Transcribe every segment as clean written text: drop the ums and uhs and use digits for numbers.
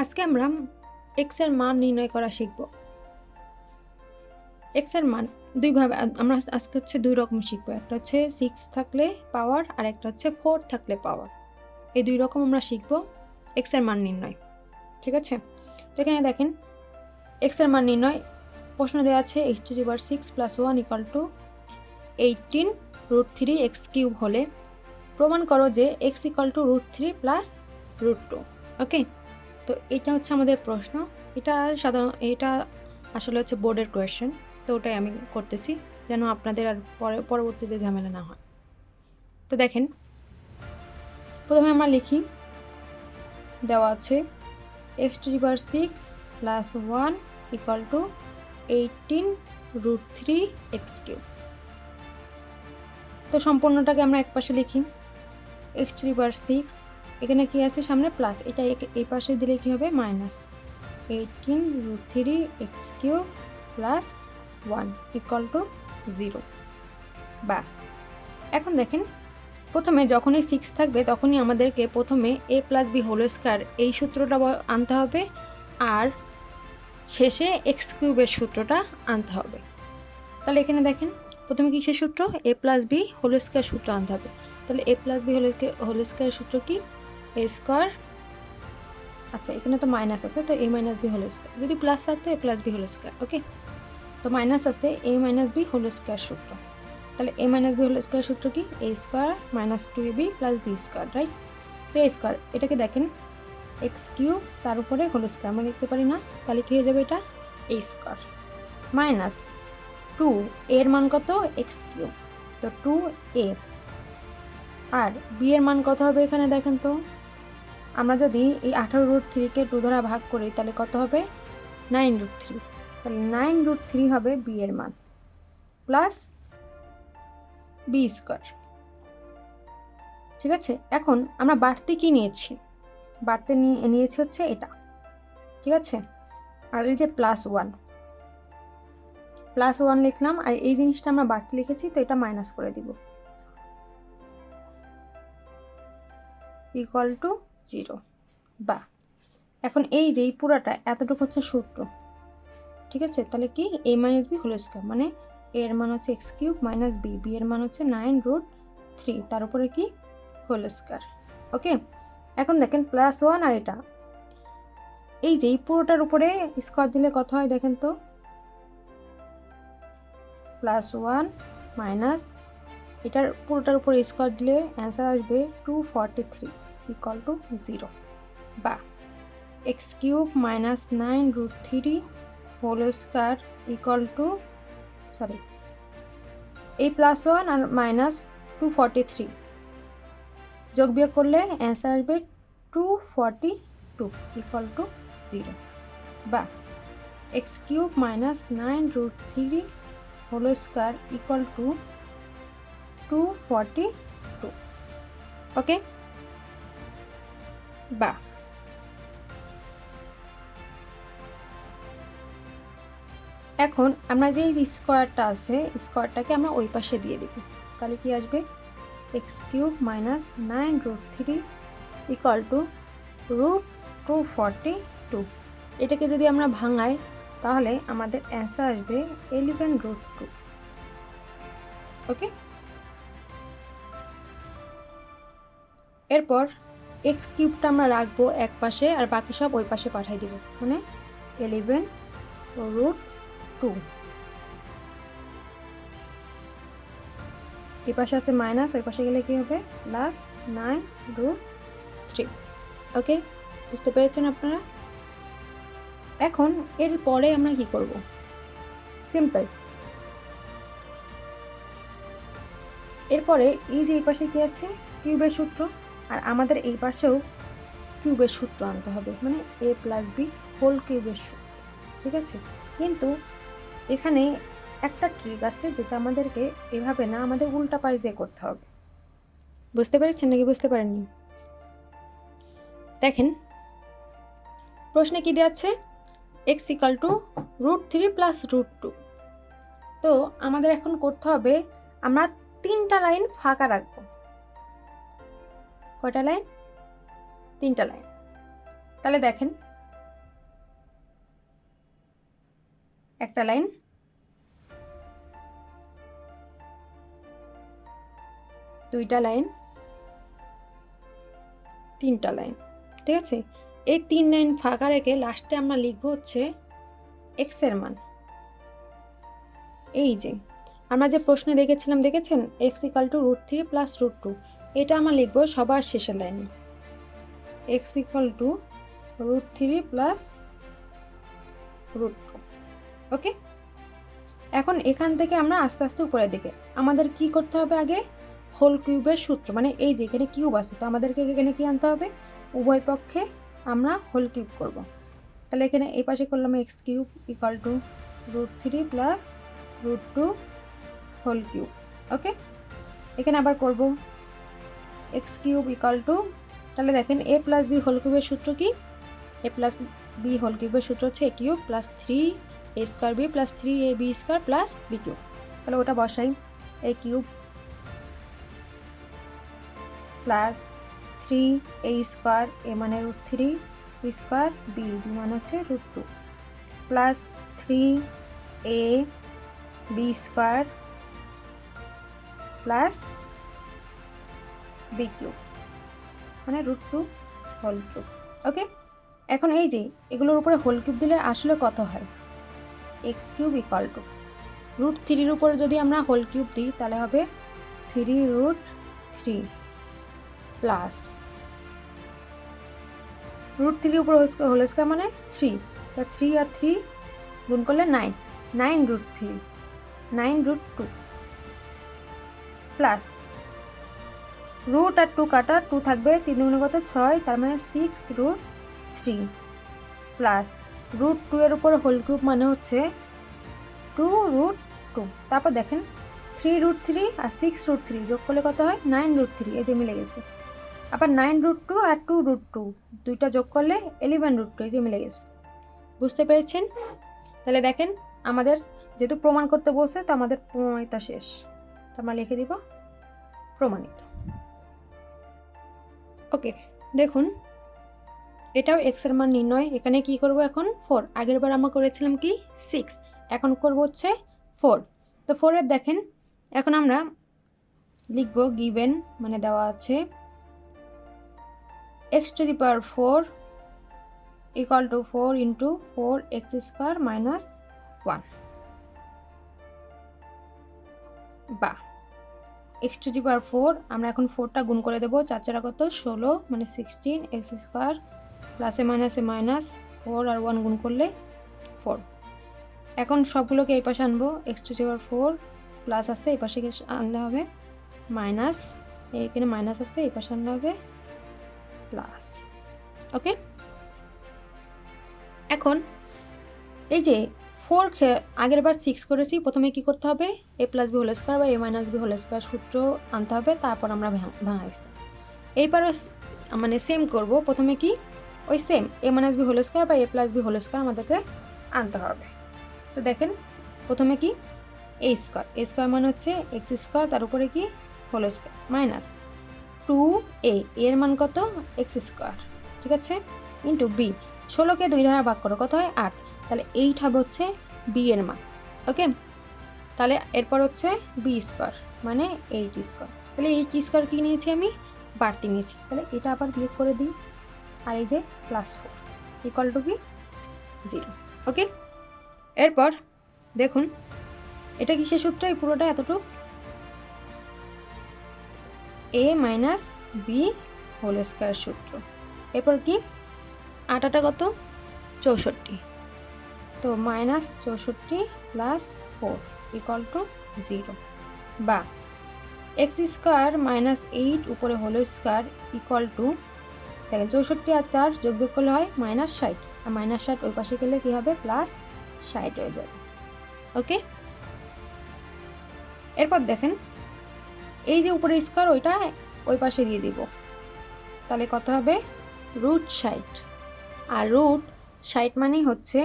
আজকে আমরা x এর মান নির্ণয় করা শিখব। x এর মান দুইভাবে আমরা আজকে দুই রকম শিখব। একটা হচ্ছে 6 থাকলে পাওয়ার আর একটা হচ্ছে 4 থাকলে পাওয়ার। এই দুই রকম আমরা শিখব x এর মান নির্ণয়। ঠিক আছে? তো এখানে দেখেন x এর মান নির্ণয় প্রশ্ন দেওয়া আছে x⁻6 + 1 = 18√3x³ হলে প্রমাণ করো যে x = √3 + √2। ওকে? তো এটা হচ্ছে আমাদের প্রশ্ন। এটা আসলে হচ্ছে বোর্ডের কোয়েশ্চেন। তো ওটাই আমি করতেছি যেন আপনাদের আর পরবর্তীতে ঝামেলা না হয়। তো দেখেন প্রথমে আমরা লিখি, দেওয়া আছে x⁻6 + 1 = 18√3x³। তো সম্পূর্ণটাকে আমরা একপাশে লিখি। x⁻6 এখানে কি আছে সামনে প্লাস, এটা এই পাশে দিলে কি হবে মাইনাস 18√3x³ + 1 = 0। বা এখন দেখেন প্রথমে যখনই 6 থাকবে তখনই আমাদেরকে প্রথমে a + b হোল স্কয়ার এই সূত্রটা আনতে হবে, আর শেষে x³ এর সূত্রটা আনতে হবে। তাহলে এখানে দেখেন প্রথমে কিসের সূত্র? a + b হোল স্কয়ার সূত্র আনতে হবে। তাহলে a + b হোল স্কয়ার সূত্র কি? a স্কয়ার, আচ্ছা এখানে তো মাইনাস আছে তো a - b হোল স্কয়ার, যদি প্লাস থাকতো a + b হোল স্কয়ার। ওকে, তো মাইনাস আছে a - b হোল স্কয়ার সূত্র। তাহলে a - b হোল স্কয়ার সূত্র কি? a square - 2ab + b square, right? তো a স্কয়ার এটাকে দেখেন x³ তার উপরে হোল স্কয়ার আমরা লিখতে পারি না, তাহলে কি হয়ে যাবে এটা a স্কয়ার মাইনাস 2 এর মান কত? x³ তো 2a, আর b এর মান কত হবে এখানে দেখেন তো, আমরা যদি এই 18√3 কে 2 দ্বারা ভাগ করি তাহলে কত হবে? 9√3। তাহলে 9√3 হবে b এর মান প্লাস b স্কয়ার। ঠিক আছে, এখন আমরা বাড়তি কি নিয়েছি? বাড়তি নিয়েছি হচ্ছে এটা। ঠিক আছে, আর এই যে +1 লিখলাম, আর এই জিনিসটা আমরা বাড়তি লিখেছি তো এটা মাইনাস করে দিব = 0। বা এখন এই যে এই পুরাটা এতটুকু হচ্ছে সূত্র। ঠিক আছে, তাহলে কি a - b হোল স্কয়ার মানে a এর মান হচ্ছে x³ - b এর মান হচ্ছে 9√3 তার উপরে কি হোল স্কয়ার। ওকে, এখন দেখেন +1 আর এটা এই যে এই পুরোটার উপরে স্কয়ার দিলে কত হয় দেখেন তো, +1 মাইনাস এটার পুরোটার উপরে স্কয়ার দিলে অ্যান্সার আসবে 243 = 0। বা x³ - 9√3 হোল স্কয়ার সরি এই +1 আর -243 যোগ বিয়োগ করলে অ্যান্সার আসবে 242 = 0। বা x³ - 9√3 হোল স্কয়ার = 242। ওকে, বা এখন আমরা যে স্কয়ারটা আছে স্কয়ারটাকে আমরা ওই পাশে দিয়ে দিব, তাহলে কি আসবে? x³ - 9√3 = √242। এটাকে যদি আমরা ভাঙাই তাহলে আমাদের অ্যান্সার আসবে 11√2। ওকে, এরপর x³ আমরা রাখবো এক পাশে আর বাকি সব ওই পাশে পাঠিয়ে দিব, মানে 11√2। এই পাশে আছে মাইনাস, ওই পাশে গেলে কি হবে? +9√3। ওকে, বুঝতে পেরেছেন আপনারা? এখন এর পরে আমরা কি করব? সিম্পল, এরপরে এই যে এই পাশে কি আছে? কিউবের সূত্র, আর আমাদের এই পাশেও কিউবের সূত্র আনতে হবে, মানে a + b হোল কিউবের সূত্র। ঠিক আছে, কিন্তু এখানে একটা ট্রিক আছে যেটা আমাদেরকে এভাবে না, আমাদের উল্টা পাশ দিয়ে করতে হবে। বুঝতে পেরেছেন নাকি বুঝতে পারেননি? দেখেন প্রশ্নে কি দেওয়া আছে? x = √3 + √2। তো আমাদের এখন করতে হবে, আমরা 3টা লাইন ফাঁকা রাখবো। কয়টা লাইন? 3টা লাইন। তাহলে দেখেন একটা লাইন, দুইটা লাইন, তিনটা লাইন, ঠিক আছে। এই 3 লাইন ফাঁকা রেখে লাস্টে আমরা লিখব হচ্ছে এক্স এর মান। এই যে আমরা যে প্রশ্নে দেখেছিলাম, দেখেছেন এক্স ইকাল টু √3 প্লাস √2, এটা আমরা লিখবো সবার শেষের লাইনে, এক্স ইকাল টু √3 প্লাস √2। ওকে, এখন এখান থেকে আমরা আস্তে আস্তে উপরে দিকে আমাদের কি করতে হবে, আগে হোল কিউবের সূত্র, মানে এই যে এখানে কিউব আছে তো আমাদেরকে এখানে কি আনতে হবে, উভয় পক্ষে আমরা হোল কিউব করব। তাহলে এখানে এই পাশে করলাম X cube equal to √3 plus √2 whole cube. Okay, এখানে আবার করব এক্স কিউব ইকাল টু, তাহলে দেখেন এ প্লাস বি হোল কিউবের সূত্র কি, এ প্লাস বি হোল কিউবের সূত্র হচ্ছে a cube plus 3 a square b plus 3 a b square plus b cube. তাহলে ওটা বসাই, a cube plus 3 a square, a মানে √3 স্কোয়ার, বি মানে হচ্ছে √2 plus 3 a b square plus b cube মানে √2 হোল কিউব। ওকে, এখন এই যে এগুলোর উপরে হোল কিউব দিলে আসলে কত হয়, এক্স কিউব ইকাল টু √3 উপরে যদি আমরা হোল কিউব দিই তাহলে হবে 3√3 প্লাস √3 উপরে হোল স্কোয়ার মানে 3, তা 3 আর 3 গুণ করলে 9, 9√3, 9√2 প্লাস রুট আর 2 কাটা, 2 থাকবে, 3 দুগুণে কত 6, তার মানে 6√3 প্লাস √2 এর উপরে হোল কিউব মানে হচ্ছে 2√2। তারপর দেখেন 3√3 আর 6√3 যোগ করলে কত হয় 9√3, এই যে মিলে গেছে। আবার 9√2 আর 2√2 দুইটা যোগ করলে 11√2, এই যে মিলে গেছে। বুঝতে পেরেছেন? তাহলে দেখেন আমাদের যেহেতু প্রমাণ করতে বলছে তো আমাদের প্রমাণিত শেষ, আমরা লিখে দিব প্রমাণিত। ওকে, দেখুন এটাও এক্স এর মান নির্ণয়। এখানে কি করব এখন 4, আগের বার আমরা করেছিলাম কি 6, এখন করব হচ্ছে 4। তো 4 এর দেখেন এখন আমরা লিখব গিভেন, মানে দেওয়া আছে x⁴ equal to 4 into 4x² minus 1, বা x⁴ আমরা এখন 4টা গুণ করে দেবো, 4 4 কত 16 মানে 16x² প্লাসে মাইনাসে মাইনাস 4 আর 1 গুণ করলে 4। এখন সবগুলোকে এই পাশে আনবো, x⁴ প্লাস আছে এই পাশে আনলে হবে মাইনাস, এখানে মাইনাস আছে এই পাশে আনলে হবে প্লাস। ওকে, এখন এই যে 4 আগের বার 6 করেছি, প্রথমে কি করতে হবে a plus B whole square বা a minus B whole square সূত্র আনতে হবে, তারপর আমরা ভাঙাইছি। এইবারও মানে সেম করব, প্রথমে কি ওই same a minus B whole square বা a plus B whole square আমাদেরকে আনতে হবে। তো দেখেন প্রথমে কি a স্কোয়ার মানে হচ্ছে x² তার উপরে কি হোল স্কোয়ার মাইনাস 2a, এর মান কত x², ঠিক আছে, ইন্টু বি, 16কে 2 দ্বারা ভাগ করো কত হয় 8, তাহলে 8 হবে হচ্ছে বি এর মান। ওকে, তাহলে এরপর হচ্ছে b² মানে 8², তাহলে 8² কি নিয়েছি আমি বাড়তি নিয়েছি, তাহলে এটা আবার বিয়োগ করে দিই, আর এই যে +4 ইকুয়াল টু কি 0। ওকে, এরপর দেখুন এটা কিসের সূত্র, এই পুরোটা এতটুকু a minus B whole square সূত্র। এরপর কি 8 8 কত 64, তো -64 প্লাস 4 ইকুয়াল টু 0, বা x² মাইনাস 8 উপরে হোল স্কোয়ার ইকুয়াল টু, দেখেন 64 আর 4 যোগ বিয়োগ করলে হয় -60, আর -60 ওই পাশে গেলে কি হবে +60 হয়ে যাবে। ওকে, এরপর দেখেন এই যে উপরে স্কোয়ার ওইটা ওই পাশে দিয়ে দিব, তাহলে কত হবে √60, আর √60 মানে হচ্ছে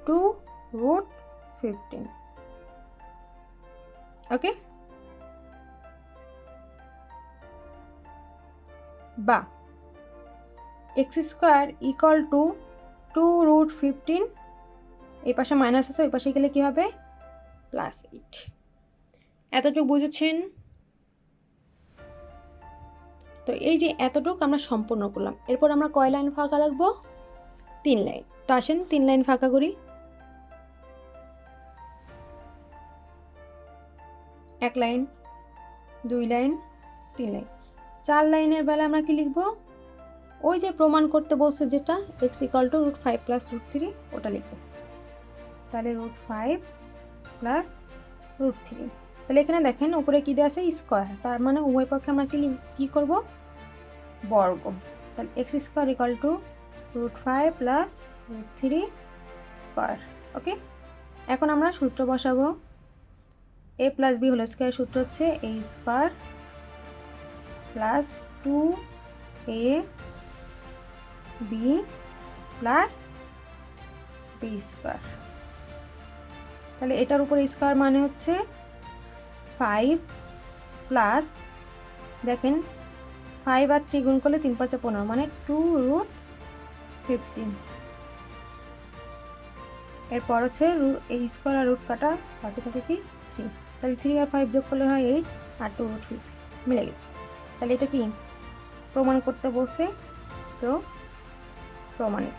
2√15। ওকে, বা x² ইকুয়াল টু 2√15, এই পাশে মাইনাস আছে, ওই পাশে গেলে কি হবে +8। এতটুকু বুঝেছেন? তো এই যে এতটুকু আমরা সম্পূর্ণ করলাম। এরপর আমরা কয় লাইন ফাঁকা রাখবো? 3 লাইন। তো আসেন 3 লাইন ফাঁকা করি। 1 লাইন, 2 লাইন, 3 লাইন। 4 লাইনের বেলা আমরা কি লিখব? ওই যে প্রমাণ করতে বলছে যেটা x = √5 + √3 ওটা লিখব। তাহলে √5 + √3। তাহলে এখানে দেখেন উপরে কি দেওয়া আছে স্কয়ার, তার মানে উভয় পক্ষে আমরা কি করব? বর্গ। তাহলে x² = √5 + √3 স্কয়ার। ওকে, এখন আমরা সূত্র বসাবো। a + b হোল স্কয়ার সূত্র হচ্ছে a² + 2ab + b²। তাহলে এটার উপর স্কয়ার মানে হচ্ছে 5 প্লাস, দেখেন 5 আর 3 গুণ করলে 3 × 5 = 15, মানে 2√15। এরপর হচ্ছে এই স্কয়ার আর রুট কাটা, বাকি থাকে কি 3। তাহলে 3 আর 5 যোগ করলে হয় 8 আর 2√15 মিলে গেছে। তাহলে এটা কি প্রমাণ করতে বলছে, তো প্রমাণিত।